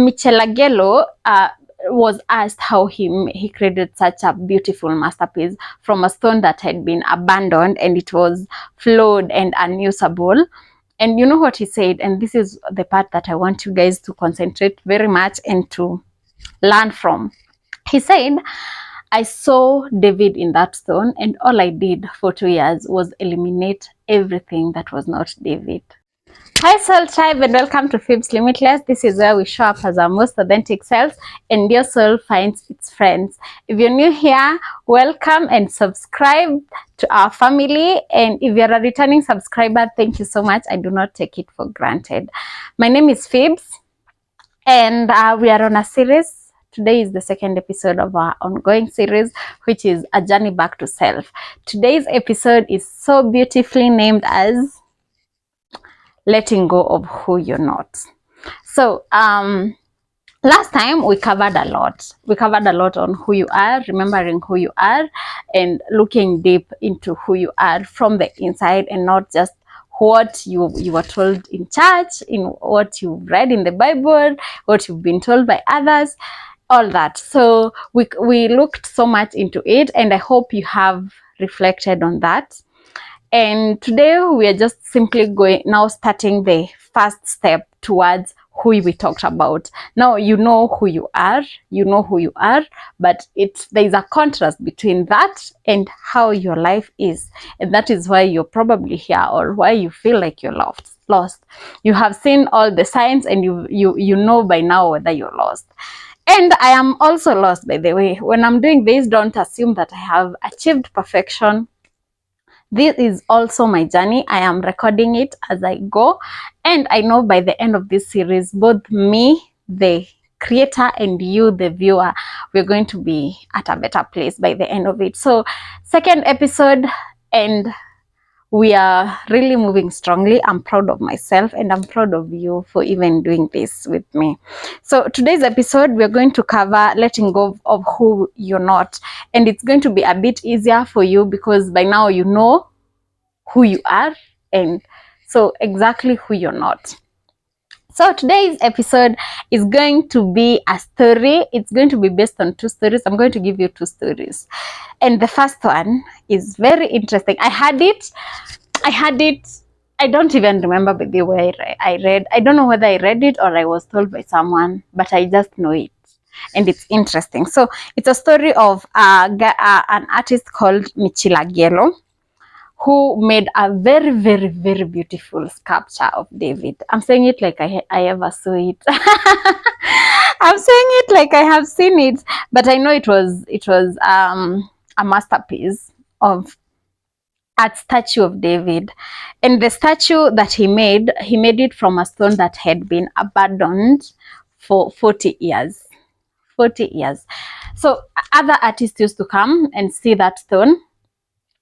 Michelangelo was asked how he created such a beautiful masterpiece from a stone that had been abandoned and it was flawed and unusable. And you know what he said, and this is the part that I want you guys to concentrate very much and to learn from. He said, I saw David in that stone, and all I did for 2 years was eliminate everything that was not David. Hi Soul Tribe, and welcome to Pheebs Limitless. This is where we show up as our most authentic selves and your soul finds its friends. If you're new here, welcome and subscribe to our family. And if you're a returning subscriber, thank you so much. I do not take it for granted. My name is Pheebs, and we are on a series. Today is the second episode of our ongoing series, which is A Journey Back to Self. Today's episode is so beautifully named as letting go of who you're not. So last time we covered a lot. We covered a lot on who you are, remembering who you are, and looking deep into who you are from the inside, and not just what you were told in church, in what you've read in the Bible, what you've been told by others, all that. So we looked so much into it, and I hope you have reflected on that. And today we are just simply starting the first step towards who we talked about. Now you know who you are, but there is a contrast between that and how your life is. And that is why you're probably here, or why you feel like you're lost. You have seen all the signs, and you know by now whether you're lost. And I am also lost, by the way. When I'm doing this, don't assume that I have achieved perfection. This is also my journey. I am recording it as I go, and I know by the end of this series, both me, the creator, and you, the viewer, we're going to be at a better place by the end of it. So second episode, and we are really moving strongly. I'm proud of myself, and I'm proud of you for even doing this with me. So today's episode, we're going to cover letting go of who you're not. And it's going to be a bit easier for you because by now you know who you are, and so exactly who you're not. So today's episode is going to be a story. It's going to be based on two stories. I'm going to give you two stories. And the first one is very interesting. I had it. I don't even remember the way I read. I don't know whether I read it or I was told by someone, but I just know it. And it's interesting. So it's a story of an artist called Michelangelo, who made a very, very, very beautiful sculpture of David. I'm saying it like I ever saw it. I'm saying it like I have seen it, but I know it was a masterpiece of a statue of David. And the statue that he made it from a stone that had been abandoned for 40 years. 40 years. So other artists used to come and see that stone,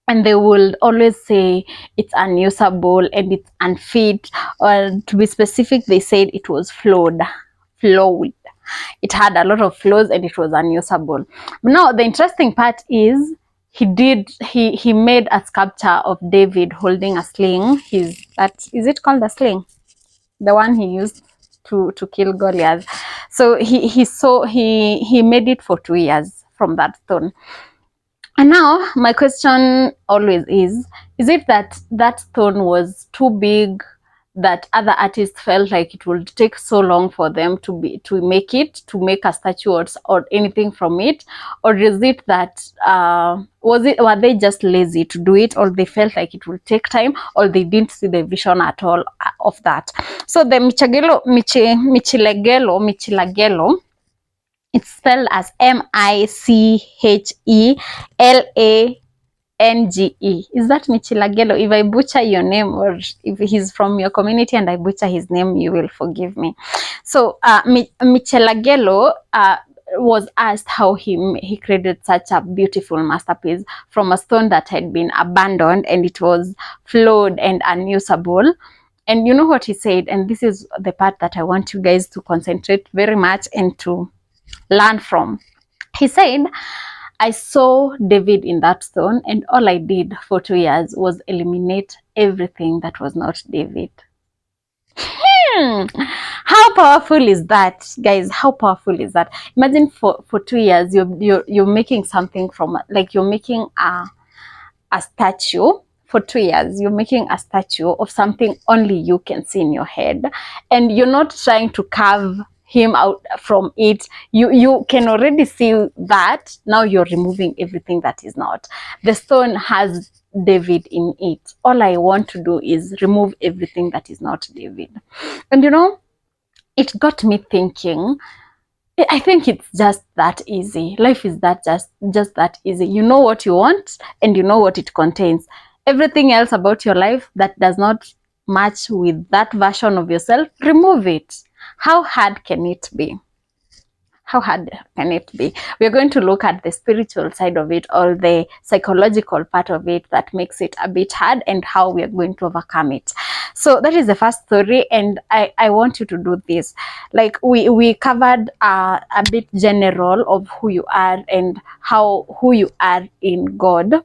and they will always say it's unusable and it's unfit, or to be specific, they said it was flawed. It had a lot of flaws and it was unusable. Now the interesting part is he made a sculpture of David holding a sling. Is it called a sling? The one he used to kill Goliath. So he made it for 2 years from that stone. And now my question always is it that stone was too big, that other artists felt like it would take so long for them to make a statue or anything from it? Or is it that were they just lazy to do it, or they felt like it would take time, or they didn't see the vision at all of that? So the Michelangelo, it's spelled as Michelangele. Is that Michelangelo? If I butcher your name, or if he's from your community and I butcher his name, you will forgive me. So Michelangelo was asked how he created such a beautiful masterpiece from a stone that had been abandoned and it was flawed and unusable. And you know what he said, and this is the part that I want you guys to concentrate very much and to learn from. He said, I saw David in that stone, and all I did for 2 years was eliminate everything that was not David. How powerful is that, guys? How powerful is that? Imagine for 2 years you're making something from, like, you're making a statue. For 2 years you're making a statue of something only you can see in your head, and you're not trying to carve him out from it. You can already see that. Now you're removing everything that is not. The stone has David in it. All I want to do is remove everything that is not David. And it got me thinking. I think it's just that easy. Life is that just that easy. You know what you want and you know what it contains. Everything else about your life that does not match with that version of yourself, remove it. How hard can it be? How hard can it be? We're going to look at the spiritual side of it, or the psychological part of it that makes it a bit hard, and how we are going to overcome it. So that is the first story, and I want you to do this. Like, we covered a bit general of who you are and who you are in God,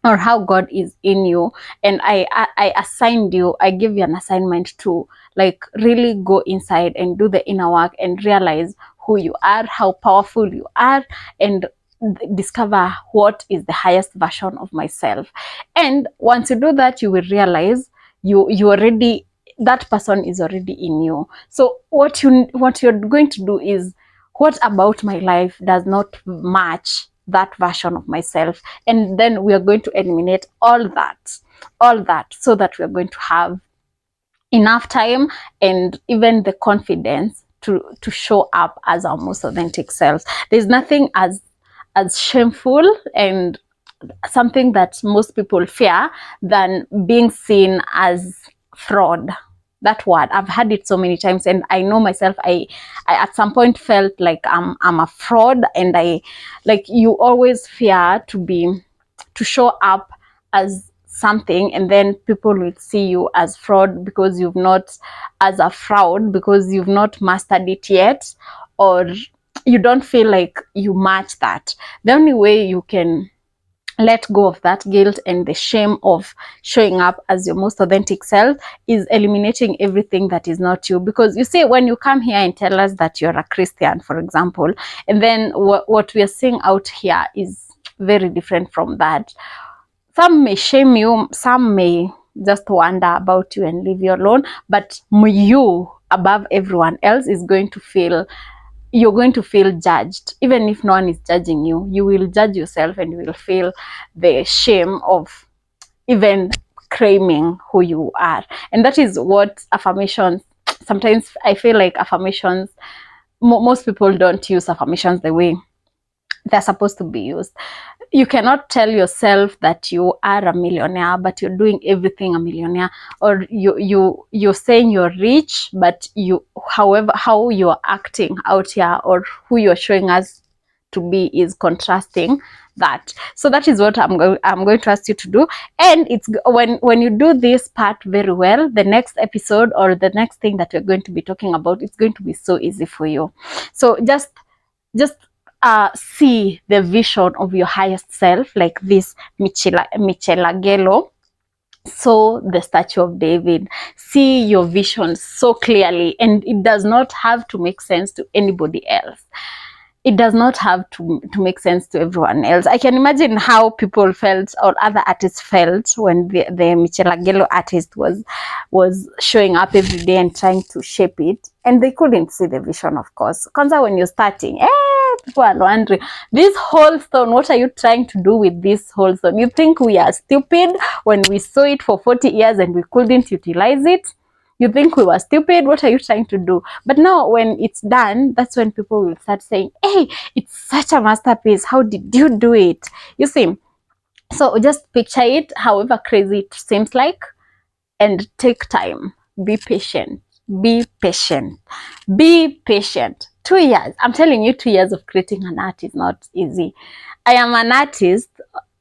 or how God is in you. And I assigned you, I give you an assignment to, like, really go inside and do the inner work and realize who you are, how powerful you are, and discover what is the highest version of myself. And once you do that, you will realize you already, that person is already in you. So what you're going to do is, what about my life does not match that version of myself? And then we are going to eliminate all that, so that we are going to have enough time and even the confidence to show up as our most authentic selves. There's nothing as shameful and something that most people fear than being seen as fraud. That word, I've heard it so many times, and I know myself, I at some point felt like I'm a fraud. And you always fear to show up as something, and then people will see you as fraud because you've not, as a fraud, because you've not mastered it yet, or you don't feel like you match that. The only way you can let go of that guilt and the shame of showing up as your most authentic self is eliminating everything that is not you. Because you see, when you come here and tell us that you're a Christian, for example, and then what we are seeing out here is very different from that. Some may shame you, some may just wonder about you and leave you alone, but you, above everyone else, is going to feel, you're going to feel judged. Even if no one is judging you, you will judge yourself, and you will feel the shame of even claiming who you are. And that is what affirmations, sometimes I feel like affirmations, most people don't use affirmations the way they're supposed to be used. You cannot tell yourself that you are a millionaire, but you're doing everything a millionaire. Or you're saying you're rich, but however, how you're acting out here, or who you're showing us to be, is contrasting that. So that is what I'm going to ask you to do. And it's when you do this part very well, the next episode, or the next thing that we're going to be talking about, it's going to be so easy for you. So just see the vision of your highest self, like this Michelangelo saw the statue of David. See your vision so clearly, and it does not have to make sense to anybody else. It does not have to make sense to everyone else. I can imagine how people felt, or other artists felt, when the Michelangelo artist was showing up every day and trying to shape it, and they couldn't see the vision, of course. Kwanza, when you're starting, people are wondering, this whole stone, what are you trying to do with this whole stone? You think we are stupid when we saw it for 40 years and we couldn't utilize it? You think we were stupid? What are you trying to do? But now when it's done, that's when people will start saying, hey, it's such a masterpiece. How did you do it? You see? So just picture it, however crazy it seems like, and take time. Be patient. Be patient. Be patient. 2 years. I'm telling you, 2 years of creating an art is not easy. I am an artist.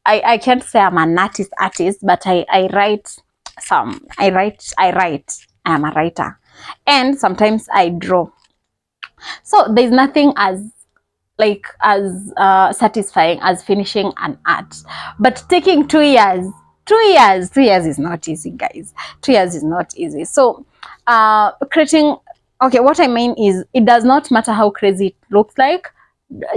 I can't say I'm an artist, but I write some. I write. I am a writer. And sometimes I draw. So there's nothing as satisfying as finishing an art. But taking 2 years, 2 years is not easy, guys. 2 years is not easy. So creating Okay, what I mean is, it does not matter how crazy it looks like.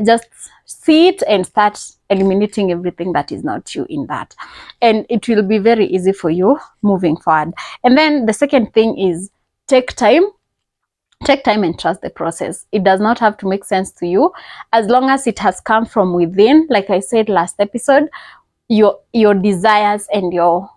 Just see it and start eliminating everything that is not you in that, and it will be very easy for you moving forward. And then the second thing is, take time. Take time and trust the process. It does not have to make sense to you, as long as it has come from within. Like I said last episode, your desires and your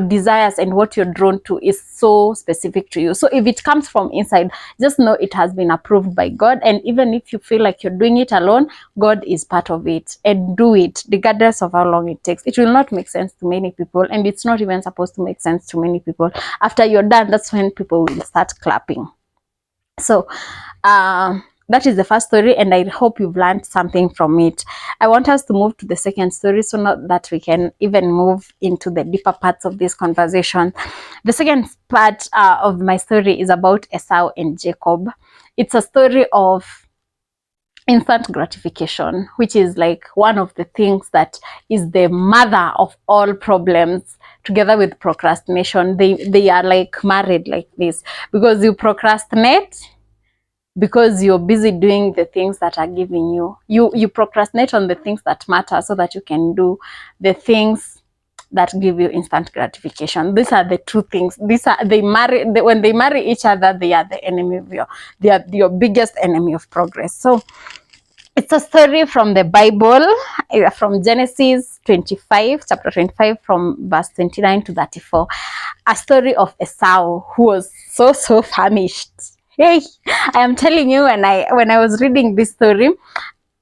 desires and what you're drawn to is so specific to you. So if it comes from inside, just know it has been approved by God. And even if you feel like you're doing it alone, God is part of it, and do it regardless of how long it takes. It will not make sense to many people, and it's not even supposed to make sense to many people. After you're done, that's when people will start clapping. So that is the first story, and I hope you've learned something from it. I want us to move to the second story, so not that we can even move into the deeper parts of this conversation. The second part of my story is about Esau and Jacob. It's a story of instant gratification, which is like one of the things that is the mother of all problems, together with procrastination. They are like married like this, because you procrastinate because you're busy doing the things that are giving you procrastinate on the things that matter, so that you can do the things that give you instant gratification. These are the two things. When they marry each other, they are the enemy of they are your biggest enemy of progress. So it's a story from the Bible, from Genesis 25, chapter 25, from verse 29 to 34. A story of Esau, who was so famished. Hey, I am telling you, when I was reading this story,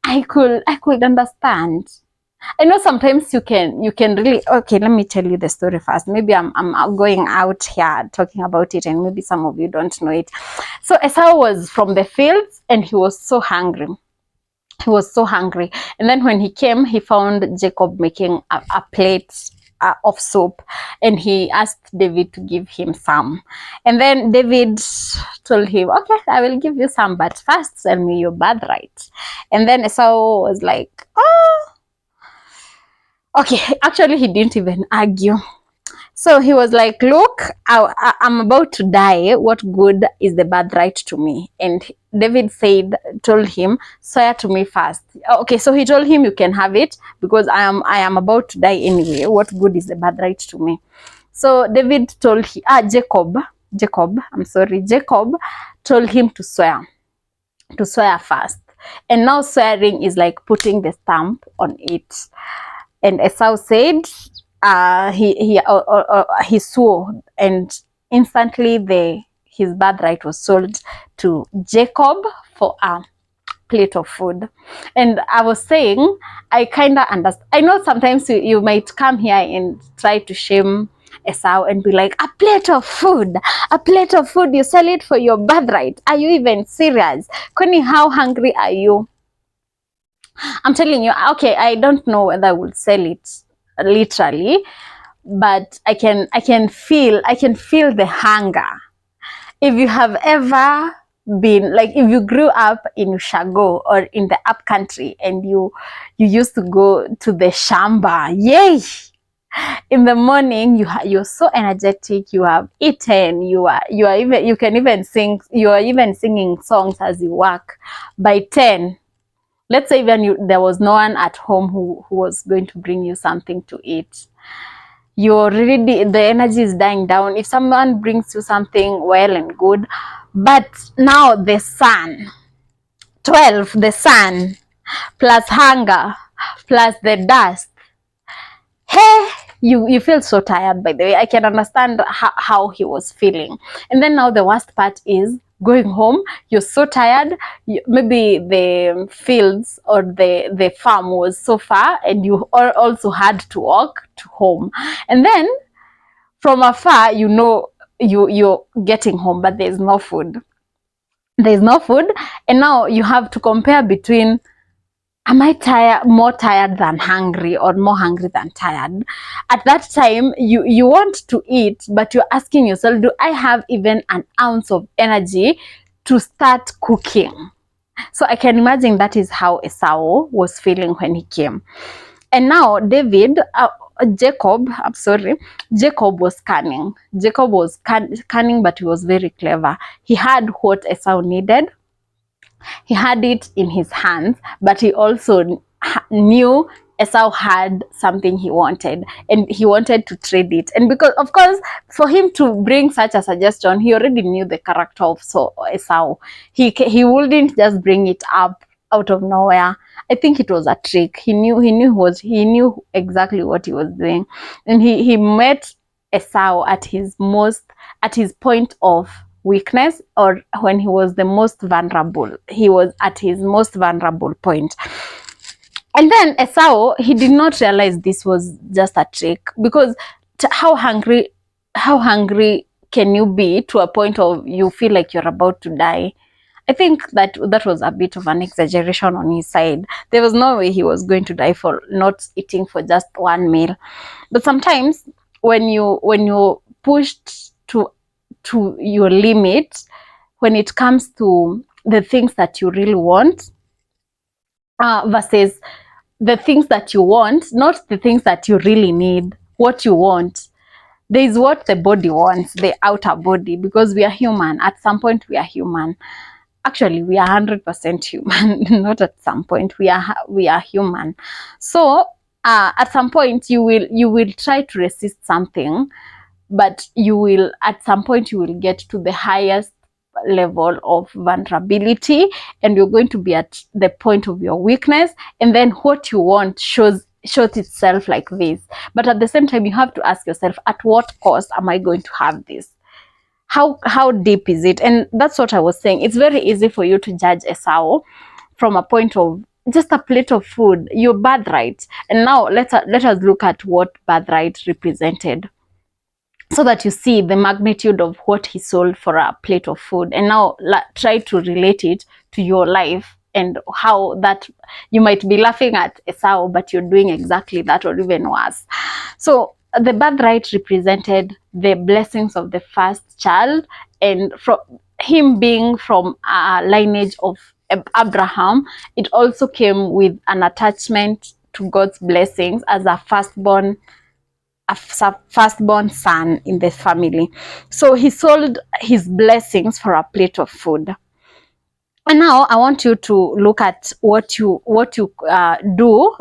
I could understand. I know sometimes you can really, okay, let me tell you the story first. Maybe I'm going out here talking about it, and maybe some of you don't know it. So Esau was from the fields, and he was so hungry. He was so hungry. And then when he came, he found Jacob making a plate of soup, and he asked David to give him some. And then David told him, okay, I will give you some, but first sell me your birthright. And then Esau was like, oh, okay. Actually, he didn't even argue. So he was like, look, I'm about to die. What good is the birthright to me? And David told him, swear to me first. Okay, so he told him, you can have it, because I am about to die anyway. What good is the birthright to me? So David told Jacob told him to swear first. And now swearing is like putting the stamp on it. And Esau said, he swore, and instantly his birthright was sold to Jacob for a plate of food. And I was saying, I kind of understand. I know sometimes you might come here and try to shame Esau and be like, a plate of food, you sell it for your birthright. Are you even serious? Connie, how hungry are you? I'm telling you, okay, I don't know whether I would sell it literally, but I can feel the hunger. If you have ever been, like, if you grew up in Ushago or in the up country, and you used to go to the shamba, yay, in the morning, you're so energetic, you have eaten, you are even singing songs as you work. By 10, let's say even there was no one at home who was going to bring you something to eat, the energy is dying down. If someone brings you something, well and good, but now the sun, 12, the sun plus hunger plus the dust, hey, you feel so tired. By the way, I can understand how he was feeling. And then now the worst part is going home. You're so tired. Maybe the fields or the farm was so far, and you also had to walk to home. And then from afar, you're getting home, but there's no food. And now you have to compare between, am I more tired than hungry, or more hungry than tired? At that time, you want to eat, but you're asking yourself, do I have even an ounce of energy to start cooking? So I can imagine that is how Esau was feeling when he came. And now David, Jacob, I'm sorry, Jacob was cunning. Jacob was cunning, but he was very clever. He had what Esau needed. He had it in his hands, but he also knew Esau had something he wanted, and he wanted to trade it. And because, of course, for him to bring such a suggestion, he already knew the character of Esau. He wouldn't just bring it up out of nowhere. I think it was a trick. He knew exactly what he was doing, and he met Esau at his point of weakness, or when he was the most vulnerable. He was at his most vulnerable point. And then Esau, he did not realize this was just a trick, because how hungry can you be to a point of you feel like you're about to die? I think that was a bit of an exaggeration on his side. There was no way he was going to die for not eating for just one meal. But sometimes when you pushed to your limit, when it comes to the things that you really want, versus the things that you want, not the things that you really need, what you want. There is what the body wants, the outer body, because we are human. At some point, we are human. Actually, we are 100% human. Not at some point, we are human. So at some point, you will try to resist something, but at some point you will get to the highest level of vulnerability, and you're going to be at the point of your weakness, and then what you want shows itself like this. But at the same time, you have to ask yourself, at what cost am I going to have this? How deep is it? And that's what I was saying. It's very easy for you to judge Esau from a point of just a plate of food, your birthright. And now let us look at what birthright represented, so that you see the magnitude of what he sold for a plate of food. And now try to relate it to your life, and how that you might be laughing at Esau, but you're doing exactly that, or even worse. So the birthright represented the blessings of the first child, and from him being from a lineage of Abraham, it also came with an attachment to God's blessings as a firstborn son in the family. So he sold his blessings for a plate of food. And now I want you to look at what you do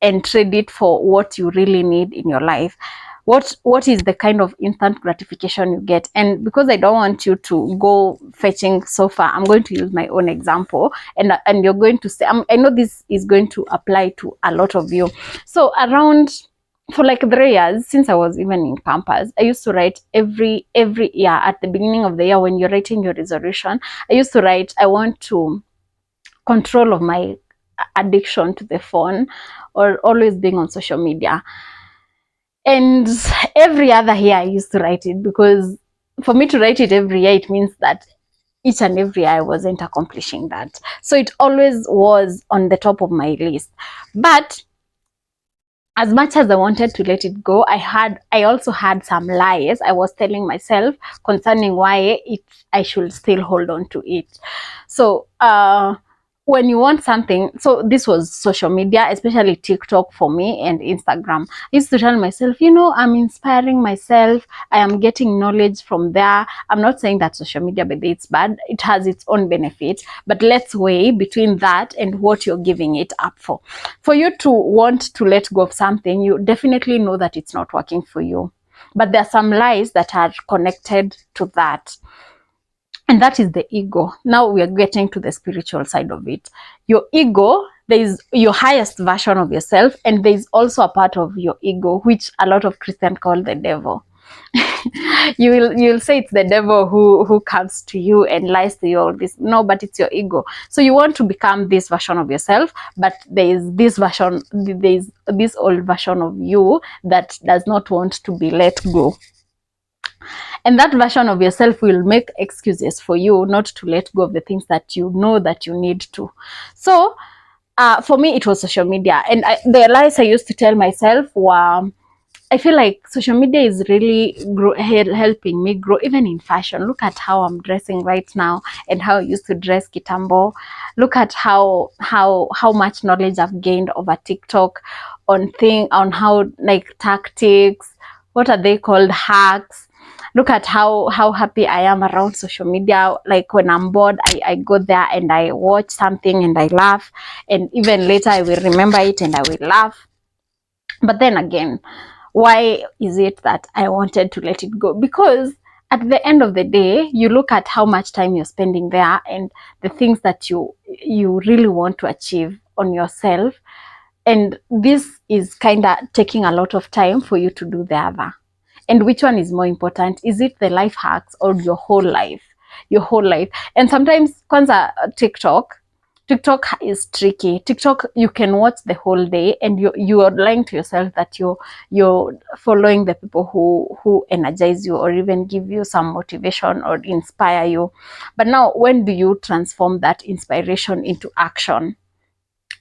and trade it for what you really need in your life. What is the kind of instant gratification you get? And because I don't want you to go fetching so far, I'm going to use my own example, and you're going to say, I know this is going to apply to a lot of you. So for like 3 years, since I was even in campus, I used to write every year at the beginning of the year, when you're writing your resolution, I used to write, I want to control of my addiction to the phone, or always being on social media. And every other year I used to write it, because for me to write it every year, it means that each and every year I wasn't accomplishing that. So it always was on the top of my list. But as much as I wanted to let it go, I also had some lies I was telling myself concerning why I should still hold on to it. So when you want something, so this was social media, especially TikTok for me, and Instagram. I used to tell myself, I'm inspiring myself, I am getting knowledge from there. I'm not saying that social media, but it's bad. It has its own benefits, but let's weigh between that and what you're giving it up for. For you to want to let go of something, you definitely know that it's not working for you, but there are some lies that are connected to that. And that is the ego. Now we are getting to the spiritual side of it. Your ego, there is your highest version of yourself, and there is also a part of your ego, which a lot of Christians call the devil. You'll say it's the devil who comes to you and lies to you all this. No, but it's your ego. So you want to become this version of yourself, but there is this old version of you that does not want to be let go. And that version of yourself will make excuses for you not to let go of the things that you know that you need to. So for me, it was social media. And the lies I used to tell myself were, I feel like social media is really helping me grow, even in fashion. Look at how I'm dressing right now, and how I used to dress kitambo. Look at how much knowledge I've gained over TikTok, on how, like, tactics, what are they called, hacks. Look at how happy I am around social media. Like when I'm bored, I go there and I watch something and I laugh, and even later I will remember it and I will laugh. But then again, why is it that I wanted to let it go? Because at the end of the day, you look at how much time you're spending there and the things that you really want to achieve on yourself, and this is kind of taking a lot of time for you to do the other. And which one is more important? Is it the life hacks or your whole life? Your whole life. And sometimes, kwanza, TikTok is tricky. TikTok, you can watch the whole day and you are lying to yourself that you're following the people who energize you or even give you some motivation or inspire you. But now, when do you transform that inspiration into action?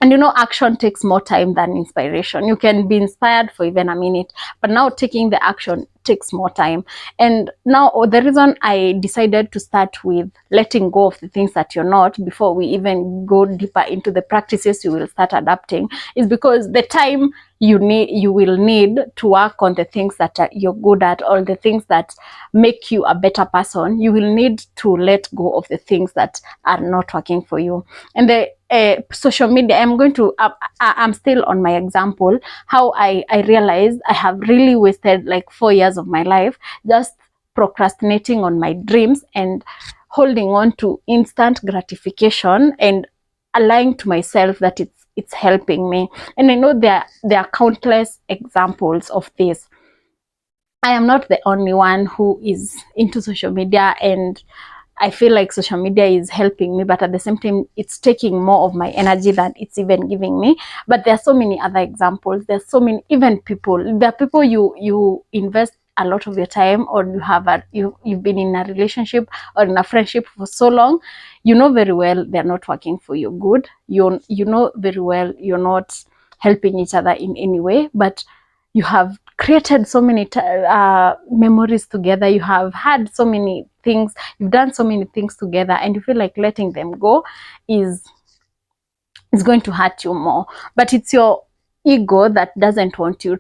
And action takes more time than inspiration. You can be inspired for even a minute, but now taking the action takes more time. And now the reason I decided to start with letting go of the things that you're not, before we even go deeper into the practices you will start adapting, is because the time you will need to work on the things that you're good at, or the things that make you a better person, you will need to let go of the things that are not working for you. And the social media, I'm still on my example, how I realized I have really wasted like 4 years of my life just procrastinating on my dreams and holding on to instant gratification and lying to myself that it's helping me. And I know there are countless examples of this. I am not the only one who is into social media, and I feel like social media is helping me, but at the same time, it's taking more of my energy than it's even giving me. But there are so many other examples. There's so many, even people. There are people you invest a lot of your time, or you've been in a relationship or in a friendship for so long. You know very well they're not working for your good. You know very well you're not helping each other in any way, but you have created so many memories together. You have had so many things, you've done so many things together, and you feel like letting them go is going to hurt you more. But it's your ego that doesn't want you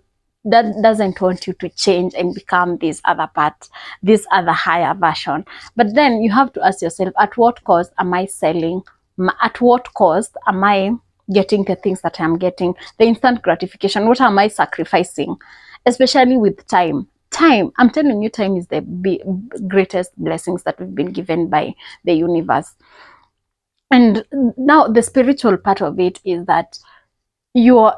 to change and become this other part, this other higher version. But then you have to ask yourself, at what cost am I selling? At what cost am I getting the things that I'm getting? The instant gratification, what am I sacrificing? Especially with time. I'm telling you, time is the greatest blessings that we've been given by the universe. And now the spiritual part of it is that your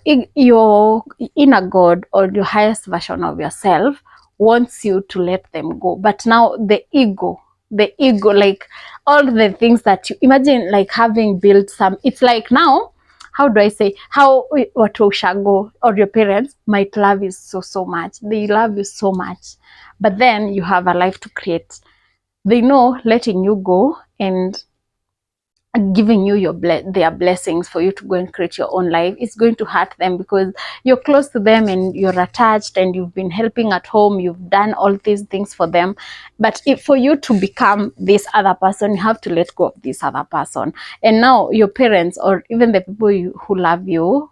inner God, or your highest version of yourself, wants you to let them go. But now the ego, like all the things that you imagine, like having built some, it's like now, how do I say, how Watoshago or your parents might love you so much. They love you so much, but then you have a life to create. They know letting you go and giving you their blessings for you to go and create your own life, it's going to hurt them, because you're close to them and you're attached and you've been helping at home, you've done all these things for them. But for you to become this other person, you have to let go of this other person. And now your parents, or even the people who love you,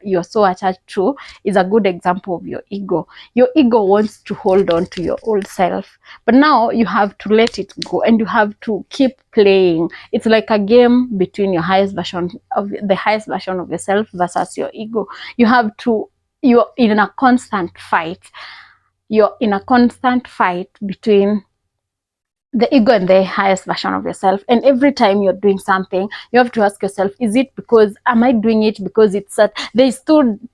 you're so attached to, is a good example of your ego. Your ego wants to hold on to your old self, but now you have to let it go and you have to keep playing. It's like a game between the highest version of yourself versus your ego. You're in a constant fight. You're in a constant fight between the ego and the highest version of yourself. And every time you're doing something, you have to ask yourself, am I doing it because there's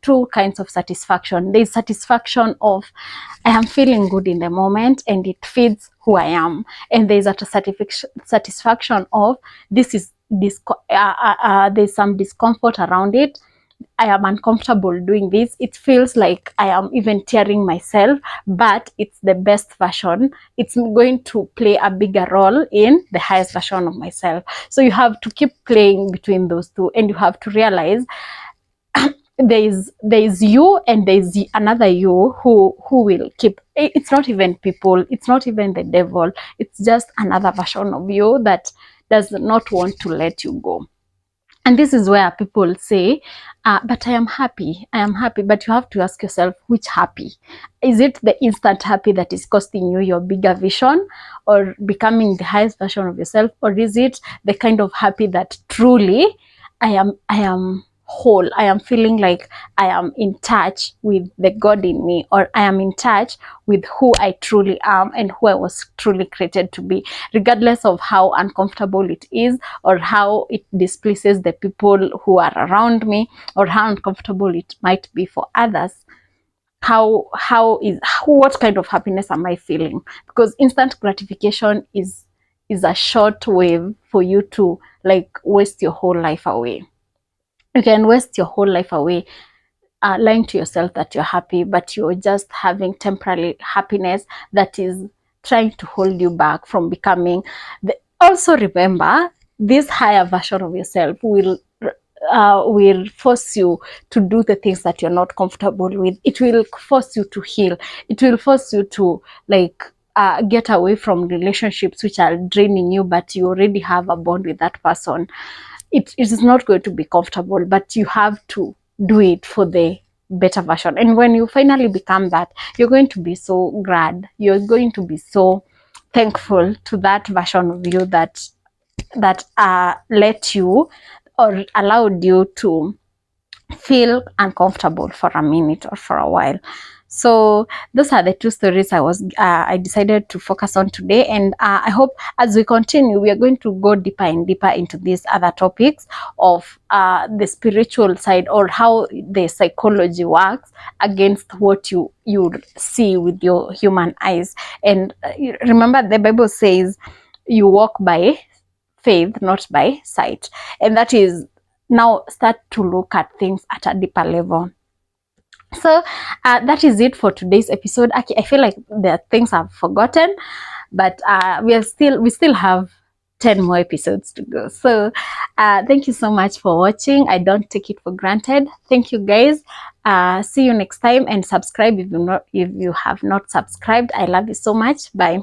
two kinds of satisfaction. There's satisfaction of, I am feeling good in the moment and it feeds who I am. And there's a satisfaction of, there's some discomfort around it. I am uncomfortable doing this. It feels like I am even tearing myself, but it's the best version. It's going to play a bigger role in the highest version of myself. So you have to keep playing between those two, and you have to realize there's you and there's another you who will keep. It's not even people, it's not even the devil, it's just another version of you that does not want to let you go. And this is where people say, but I am happy. I am happy. But you have to ask yourself, which happy? Is it the instant happy that is costing you your bigger vision or becoming the highest version of yourself? Or is it the kind of happy that truly I am whole? I am feeling like I am in touch with the God in me, or I am in touch with who I truly am and who I was truly created to be, regardless of how uncomfortable it is, or how it displeases the people who are around me, or how uncomfortable it might be for others. What kind of happiness am I feeling? Because instant gratification is a short wave for you to like waste your whole life away. You can waste your whole life away lying to yourself that you're happy, but you're just having temporary happiness that is trying to hold you back from becoming also remember, this higher version of yourself will force you to do the things that you're not comfortable with. It will force you to heal. It will force you to like get away from relationships which are draining you, but you already have a bond with that person. It is not going to be comfortable, but you have to do it for the better version. And when you finally become that, you're going to be so glad. You're going to be so thankful to that version of you that let you or allowed you to feel uncomfortable for a minute or for a while. So those are the two stories I decided to focus on today, and I hope as we continue we are going to go deeper and deeper into these other topics of the spiritual side, or how the psychology works against what you see with your human eyes. And remember, the Bible says you walk by faith, not by sight. And that is, now start to look at things at a deeper level. So that is it for today's episode. I feel like there are things I've forgotten, but we still have 10 more episodes to go. So thank you so much for watching. I don't take it for granted. Thank you guys. See you next time, and subscribe if you have not subscribed. I love you so much. Bye.